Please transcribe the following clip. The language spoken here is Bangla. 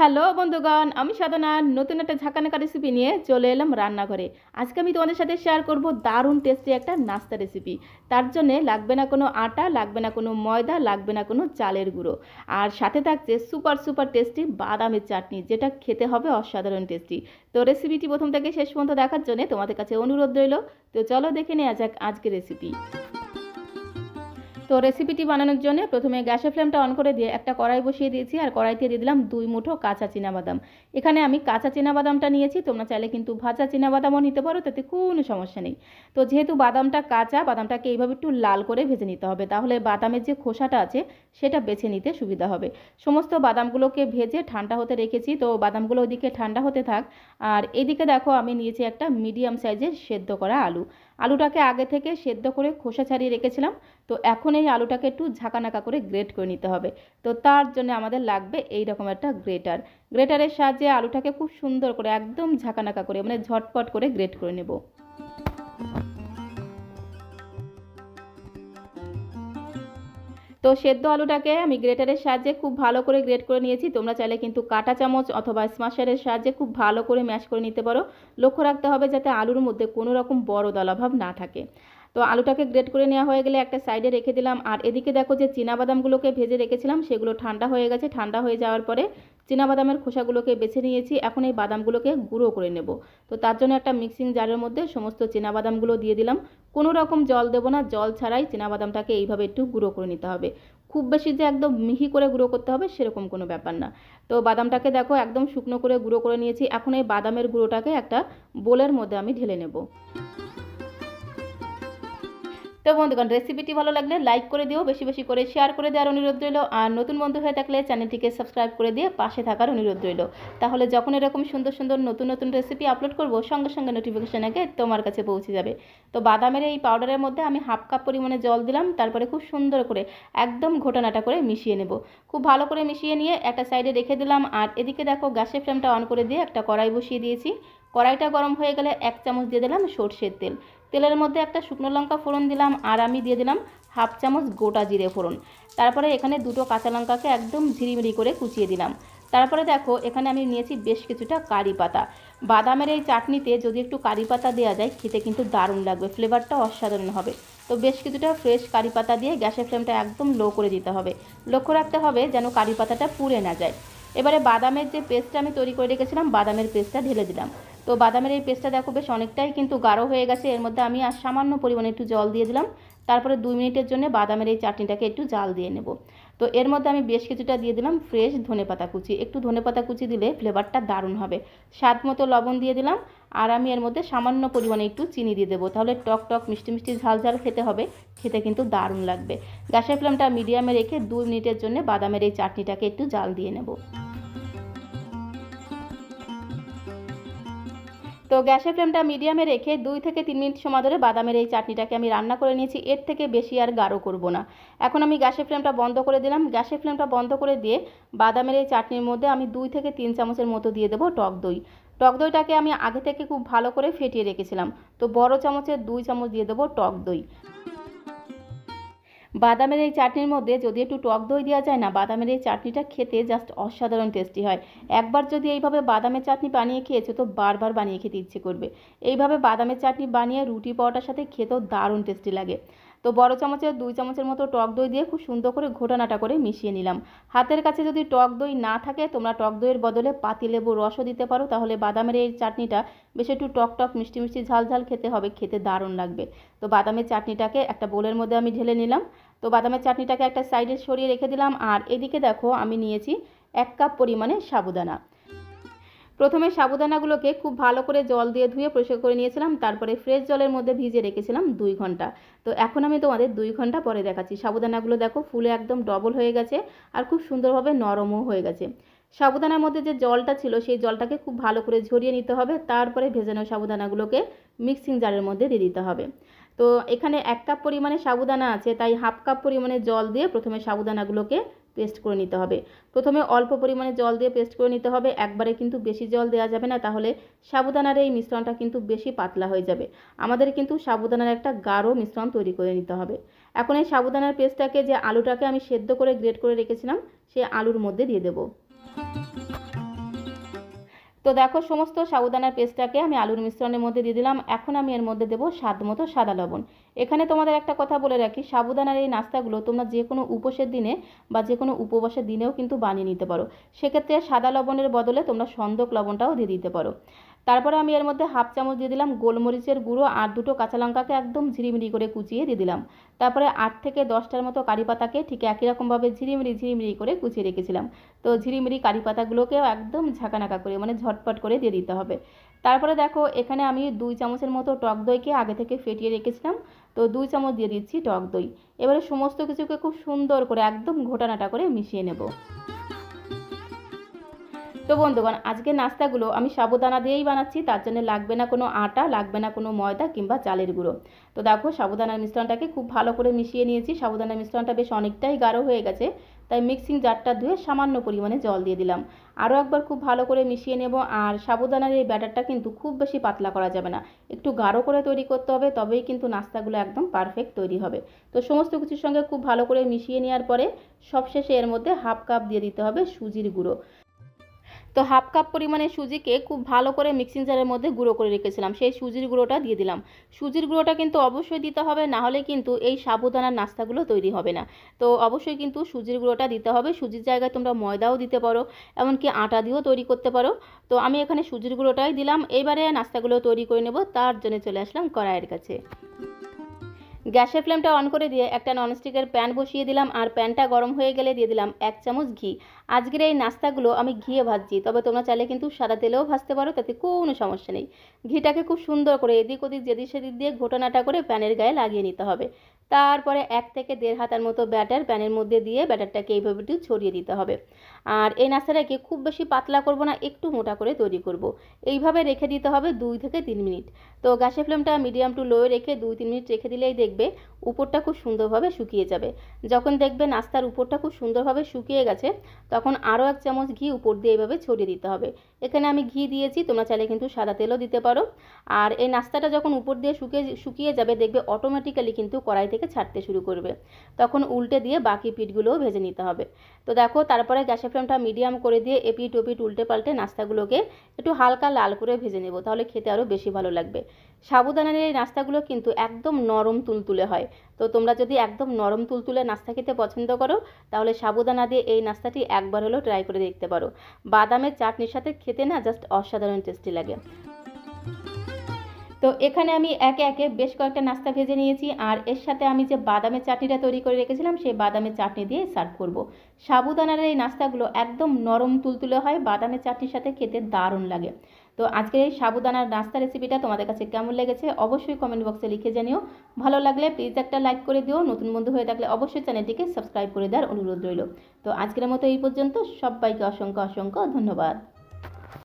হ্যালো বন্ধুগণ, আমি সাধনা নতুন একটা ঝাঁকানাকা রেসিপি নিয়ে চলে এলাম রান্নাঘরে। আজকে আমি তোমাদের সাথে শেয়ার করব দারুণ টেস্টি একটা নাস্তা রেসিপি। তার জন্য লাগবে না কোনো আটা, লাগবে না কোনো ময়দা, লাগবে না কোনো চালের গুঁড়ো। আর সাথে থাকছে সুপার সুপার টেস্টি বাদামের চাটনি, যেটা খেতে হবে অসাধারণ টেস্টি। তো রেসিপিটি প্রথম থেকে শেষ পর্যন্ত দেখার জন্য তোমাদের কাছে অনুরোধ রইল। তো চলো দেখে নেওয়া যাক আজকের রেসিপি। তো রেসিপিটি বানানোর জন্য প্রথমে গ্যাসের ফ্লেমটা অন করে দিয়ে একটা কড়াই বসিয়ে দিয়েছি, আর কড়াইতে দিয়ে দিলাম 2 মুঠো কাঁচা বাদাম। এখানে আমি কাঁচা বাদামটা নিয়েছি, তোমরা চাইলে কিন্তু ভাজা বাদামও নিতে পারো, তাতে কোনো সমস্যা নেই। তো যেহেতু বাদামটা কাঁচা, বাদামটাকে এইভাবে একটু লাল করে ভেজে নিতে হবে, তাহলে বাদামের যে খোসাটা আছে সেটা বেছে নিতে সুবিধা হবে। সমস্ত বাদামগুলোকে ভেজে ঠান্ডা হতে রেখেছি, তো বাদামগুলো ওইদিকে ঠান্ডা হতে থাক। আর এদিকে দেখো আমি নিয়েছি একটা মিডিয়াম সাইজের সেদ্ধ করা আলু। আলুটাকে আগে থেকে সেদ্ধ করে খোসা ছাড়িয়ে রেখেছিলাম। তো এখন এই আলুটাকে একটু ঝাঁকানাকা করে গ্রেট করে নিতে হবে। তো তার জন্য আমাদের লাগবে এই রকম একটা গ্রেটারের সাহায্যে আলুটাকে খুব সুন্দর করে একদম ঝাঁকানাকা করে, মানে ঝটপট করে গ্রেট করে নেব। তো সেদ্ধ আলুটাকে আমি গ্রেটারের সাহায্যে খুব ভালো করে গ্রেট করে নিয়েছি। তোমরা চাইলে কিন্তু কাঁটা চামচ অথবা স্ম্যাশারের সাহায্যে খুব ভালো করে ম্যাশ করে নিতে পারো। লক্ষ্য রাখতে হবে যাতে আলুর মধ্যে কোনো রকম বড় দলাভাব না থাকে। তো আলুটাকে গ্রেট করে নেওয়া হয়ে গেলে একটা সাইডে রেখে দিলাম। আর এদিকে দেখো যে বাদামগুলোকে ভেজে রেখেছিলাম সেগুলো ঠান্ডা হয়ে গেছে। ঠান্ডা হয়ে যাওয়ার পরে বাদামের খোসাগুলোকে বেছে নিয়েছি। এখন এই বাদামগুলোকে গুঁড়ো করে নেব। তো তার জন্য একটা মিক্সিং জারের মধ্যে সমস্ত বাদামগুলো দিয়ে দিলাম। কোনো রকম জল দেবো না, জল ছাড়াই বাদামটাকে এইভাবে একটু গুঁড়ো করে নিতে হবে। খুব বেশি যে একদম মিহি করে গুঁড়ো করতে হবে সেরকম কোনো ব্যাপার না। তো বাদামটাকে দেখো একদম শুকনো করে গুঁড়ো করে নিয়েছি। এখন এই বাদামের গুঁড়োটাকে একটা বোলের মধ্যে আমি ঢেলে নেব। তো বন্ধুগণ, রেসিপিটি ভালো লাগলে লাইক করে দিও, বেশি বেশি করে শেয়ার করে দেওয়ার অনুরোধ রইল। আর নতুন বন্ধু হয়ে থাকলে চ্যানেলটিকে সাবস্ক্রাইব করে দিয়ে পাশে থাকার অনুরোধ রইল। তাহলে যখন এরকম সুন্দর সুন্দর নতুন নতুন রেসিপি আপলোড করব, সঙ্গে সঙ্গে নোটিফিকেশন আগে তোমার কাছে পৌঁছে যাবে। তো বাদামের এই পাউডারের মধ্যে আমি হাফ কাপ পরিমাণে জল দিলাম, তারপরে খুব সুন্দর করে একদম ঘোটানাটা করে মিশিয়ে নেব। খুব ভালো করে মিশিয়ে নিয়ে একটা সাইডে রেখে দিলাম। আর এদিকে দেখো গ্যাসের ফ্লেমটা অন করে দিয়ে একটা কড়াই বসিয়ে দিয়েছি। কড়াইটা গরম হয়ে গেলে 1 চামচ দিয়ে দিলাম সর্ষের তেল। তেলের মধ্যে একটা শুকনো লঙ্কা ফোড়ন দিলাম, আর আমি দিয়ে দিলাম হাফ চামচ গোটা জিরে ফোড়ন। তারপরে এখানে 2টো কাঁচা লঙ্কাকে একদম ঝিরিমিরি করে কুচিয়ে দিলাম। তারপরে দেখো এখানে আমি নিয়েছি বেশ কিছুটা কারি পাতা। বাদামের এই চাটনিতে যদি একটু কারি পাতা দেওয়া যায় খেতে কিন্তু দারুণ লাগবে, ফ্লেভারটা অসাধারণ হবে। তো বেশ কিছুটা ফ্রেশ কারি পাতা দিয়ে গ্যাসের ফ্লেমটা একদম লো করে দিতে হবে। লক্ষ্য রাখতে হবে যেন কারি পাতাটা পুড়ে না যায়। এবারে বাদামের যে পেস্টটা আমি তৈরি করে রেখেছিলাম, বাদামের পেস্টটা ঢেলে দিলাম। তো বাদামের এই পেস্টটা দেখো বেশ অনেকটাই কিন্তু গাঢ় হয়ে গেছে। এর মধ্যে আমি আর সামান্য পরিমাণে একটু জল দিয়ে দিলাম। তারপরে 2 মিনিটের জন্য বাদামের এই চাটনিটাকে একটু জাল দিয়ে নেব। তো এর মধ্যে আমি বেশ কিছুটা দিয়ে দিলাম ফ্রেশ ধনেপাতা কুচি। একটু ধনেপাতা কুচি দিলে ফ্লেভারটা দারুণ হবে। স্বাদ মতো লবণ দিয়ে দিলাম। আর আমি এর মধ্যে সামান্য পরিমাণে একটু চিনি দিয়ে দেবো, তাহলে টক টক মিষ্টি মিষ্টি ঝাল ঝাল খেতে হবে, খেতে কিন্তু দারুণ লাগবে। গ্যাসের ফ্লেমটা মিডিয়ামে রেখে 2 মিনিটের জন্য বাদামের এই চাটনিটাকে একটু জাল দিয়ে নেব। তো গ্যাসের ফ্লেমটা মিডিয়ামে রেখে 2 থেকে 3 মিনিট সময় ধরে বাদামের এই চাটনিটাকে আমি রান্না করে নিয়েছি। এর থেকে বেশি আর গাঢ় করব না। এখন আমি গ্যাসের ফ্লেমটা বন্ধ করে দিলাম। গ্যাসের ফ্লেমটা বন্ধ করে দিয়ে বাদামের এই চাটনির মধ্যে আমি 2 থেকে 3 চামচের মতো দিয়ে দেবো টক দই। টক দইটাকে আমি আগে থেকে খুব ভালো করে ফেটিয়ে রেখেছিলাম। তো বড় চামচের 2 চামচ দিয়ে দেবো টক দই। বাদামের এই চাটনির মধ্যে যদি একটু টক দই দেওয়া যায় না, বাদামের এই চাটনিটা খেতে জাস্ট অসাধারণ টেস্টি হয়। একবার যদি এইভাবে বাদামের চাটনি বানিয়ে খেয়েছো তো বারবার বানিয়ে খেতে ইচ্ছে করবে। এইভাবে বাদামের চাটনি বানিয়ে রুটি পরোটার সাথে খেতেও দারুণ টেস্টি লাগে। তো বড় চামচের 2 চামচের মতো টক দই দিয়ে খুব সুন্দর করে ঘোটানাটা করে মিশিয়ে নিলাম। হাতের কাছে যদি টক দই না থাকে তোমরা টক দইয়ের বদলে পাতিলেবুর রসও দিতে পারো, তাহলে বাদামের এই চাটনিটা বেশ একটু টক টক মিষ্টি মিষ্টি ঝাল ঝাল খেতে হবে, খেতে দারুণ লাগবে। তো বাদামের চাটনিটাকে একটা বোলের মধ্যে আমি ঢেলে নিলাম। তো বাদামের চাটনিটাকে একটা সাইডে সরিয়ে রেখে দিলাম। আর এদিকে দেখো আমি নিয়েছি 1 কাপ পরিমাণে সাবুদানা। প্রথমে সাবুদানাগুলোকে খুব ভালো করে জল দিয়ে ধুয়ে পরিষ্কার করে নিয়েছিলাম, তারপরে ফ্রেশ জলের মধ্যে ভিজিয়ে রেখেছিলাম 2 ঘন্টা। তো এখন আমি তোমাদের 2 ঘন্টা পরে দেখাচ্ছি। সাবুদানাগুলো দেখো ফুলে একদম ডবল হয়ে গেছে, আর খুব সুন্দরভাবে নরমও হয়ে গেছে। সাবুদানার মধ্যে যে জলটা ছিল সেই জলটাকে খুব ভালো করে ঝরিয়ে নিতে হবে, তারপরে ভেজানো সাবুদানাগুলোকে মিক্সিং জারের মধ্যে দিয়ে দিতে হবে। তো এখানে 1 কাপ পরিমাণে সাবুদানা আছে, তাই হাফ কাপ পরিমাণে জল দিয়ে প্রথমে সাবুদানাগুলোকে পেস্ট করে নিতে হবে। প্রথমে অল্প পরিমাণে জল দিয়ে পেস্ট করে নিতে হবে, একবারে কিন্তু বেশি জল দেওয়া যাবে না, তাহলে সাবুদানার এই মিশ্রণটা কিন্তু বেশি পাতলা হয়ে যাবে। আমাদের কিন্তু সাবুদানার একটা গাঢ় মিশ্রণ তৈরি করে নিতে হবে। এখন এই সাবুদানার পেস্টটাকে, যে আলুটাকে আমি সেদ্ধ করে গ্রেট করে রেখেছিলাম, সেই আলুর মধ্যে দিয়ে দেবো। তো দেখো সমস্ত সাবুদানার পেস্টটাকে আমি আলুর মিশ্রণের মধ্যে দিয়ে দিলাম। এখন আমি এর মধ্যে দেবো স্বাদ মতো সাদা লবণ। এখানে তোমাদের একটা কথা বলে রাখি, সাবুদানার এই নাস্তাগুলো তোমরা যে কোনো উপোসের দিনে বা যে কোনো উপবাসের দিনেও কিন্তু বানিয়ে নিতে পারো। সেক্ষেত্রে সাদা লবণের বদলে তোমরা সন্দক লবণটাও দিয়ে দিতে পারো। তারপরে আমি এর মধ্যে হাফ চামচ দিয়ে দিলাম গোলমরিচের গুঁড়ো আর দুটো কাঁচা লঙ্কাকে একদম ঝিরিমিরি করে কুচিয়ে দিয়ে দিলাম। তারপরে 8 থেকে 10টার মতো কারি পাতাকে ঠিক একই রকমভাবে ঝিরিমিরি করে কুচিয়ে রেখেছিলাম। তো ঝিরিমিরি কারি পাতাগুলোকেও একদম ঝাঁকানাকা করে মানে ঝটপট করে দিয়ে দিতে হবে। তারপরে দেখো এখানে আমি 2 চামচের মতো টক দইকে আগে থেকে ফেটিয়ে রেখেছিলাম। তো 2 চামচ দিয়ে দিচ্ছি টক দই। এবারে সমস্ত কিছুকে খুব সুন্দর করে একদম ঘোটানাটা করে মিশিয়ে নেব। তো বন্ধুগণ, আজকে নাস্তাগুলো আমি সাবুদানা দিয়েই বানাচ্ছি, তার জন্য লাগবে না কোনো আটা, লাগবে না কোনো ময়দা কিংবা চালের গুঁড়ো। তো দেখো সাবুদানার মিশ্রণটাকে খুব ভালো করে মিশিয়ে নিয়েছি। সাবুদানার মিশ্রণটা বেশ অনেকটাই গাঢ় হয়ে গেছে, তাই মিক্সিং জারটা ধুয়ে সামান্য পরিমাণে জল দিয়ে দিলাম। আরও একবার খুব ভালো করে মিশিয়ে নেব। আর সাবুদানার এই ব্যাটারটা কিন্তু খুব বেশি পাতলা করা যাবে না, একটু গাঢ় করে তৈরি করতে হবে, তবেই কিন্তু নাস্তাগুলো একদম পারফেক্ট তৈরি হবে। তো সমস্ত কিছুর সঙ্গে খুব ভালো করে মিশিয়ে নেওয়ার পরে সবশেষে এর মধ্যে হাফ কাপ দিয়ে দিতে হবে সুজির গুঁড়ো। তো হাফ কাপ পরিমাণে সুজিকে খুব ভালো করে মিক্সিং জারের মধ্যে গুঁড়ো করে রেখেছিলাম, সেই সুজির গুঁড়োটা দিয়ে দিলাম। সুজির গুঁড়োটা কিন্তু অবশ্যই দিতে হবে, না হলে কিন্তু এই সাবুদানার নাস্তাগুলো তৈরি হবে না। তো অবশ্যই কিন্তু সুজির গুঁড়োটা দিতে হবে। সুজির জায়গায় তোমরা ময়দাও দিতে পারো, এমনকি আটা দিয়েও তৈরি করতে পারো। তো আমি এখানে সুজির গুঁড়োটাই দিলাম। এবারে নাস্তাগুলো তৈরি করে নেব, তার জন্য চলে আসলাম কড়াইয়ের কাছে। গ্যাসের ফ্লেমটা অন করে দিয়ে একটা ননস্টিকের প্যান বসিয়ে দিলাম, আর প্যানটা গরম হয়ে গেলে দিয়ে দিলাম 1 চামচ ঘি। আজকের এই নাস্তাগুলো আমি ঘিয়ে ভাজছি, তবে তোমরা চাইলে কিন্তু সাদা তেলেও ভাজতে পারো, তাতে কোনো সমস্যা নেই। ঘিটাকে খুব সুন্দর করে এদিক ওদিক যেদিক সেদিক দিয়ে ঘোটানাটা করে প্যানের গায়ে লাগিয়ে নিতে হবে। তারপরে 1 থেকে 1.5 হাতার মতো ব্যাটার প্যানের মধ্যে দিয়ে ব্যাটারটাকে এইভাবে একটু ছড়িয়ে দিতে হবে। আর এই নাস্তাটাকে খুব বেশি পাতলা করব না, একটু মোটা করে তৈরি করব। এইভাবে রেখে দিতে হবে 2 থেকে 3 মিনিট। তো গ্যাসের ফ্লেমটা মিডিয়াম টু লো রেখে 2-3 মিনিট রেখে দিলেই দেখবে উপরটা খুব সুন্দরভাবে শুকিয়ে যাবে। যখন দেখবে নাস্তার উপরটা খুব সুন্দরভাবে শুকিয়ে গেছে, তখন আরও 1 চামচ ঘি উপর দিয়ে এইভাবে ছড়িয়ে দিতে হবে। এখানে আমি ঘি দিয়েছি, তোমরা চাইলে কিন্তু সাদা তেলও দিতে পারো। আর এই নাস্তাটা যখন উপর দিয়ে শুকিয়ে যাবে, দেখবে অটোমেটিক্যালি কিন্তু কড়াই থেকে ছাড়তে শুরু করবে। তখন উল্টে দিয়ে বাকি পিঠগুলোও ভেজে নিতে হবে। তো দেখো তারপরে গ্যাসের ফ্লেমটা মিডিয়াম করে দিয়ে এপিঠ ওপিঠ উল্টে পাল্টে নাস্তাগুলোকে একটু হালকা লাল করে ভেজে নেব, তাহলে খেতে আরও বেশি ভালো লাগবে। সাবুদানার এই নাস্তাগুলো কিন্তু একদম নরম তুলতুলে হয়। তো তোমরা যদি একদম নরম তুলতুলে নাস্তা খেতে পছন্দ করো, তাহলে সাবুদানা দিয়ে এই নাস্তাটি একবার হলেও ট্রাই করে দেখতে পারো। বাদামের চাটনির সাথে খেতে না জাস্ট অসাধারণ টেস্টি লাগে। তো এখানে আমি একে একে বেশ কয়েকটা নাস্তা ভেজে নিয়েছি, আর এর সাথে আমি যে বাদামের চাটনিটা তৈরি করে রেখেছিলাম, সেই বাদামের চাটনি দিয়ে সার্ভ করব। সাবুদানার এই নাস্তাগুলো একদম নরম তুলতুলে হয়, বাদামের চাটনির সাথে খেতে দারুণ লাগে। তো আজকের এই সাবুদানার নাস্তা রেসিপিটা তোমাদের কাছে কেমন লেগেছে অবশ্যই কমেন্ট বক্সে লিখে জানিও। ভালো লাগলে প্লিজ একটা লাইক করে দিও, নতুন বন্ধু হয়ে থাকলে অবশ্যই চ্যানেলটিকে সাবস্ক্রাইব করে দেওয়ার অনুরোধ রইল। তো আজকের মতো এই পর্যন্ত, সবাইকে অসংখ্য অসংখ্য ধন্যবাদ।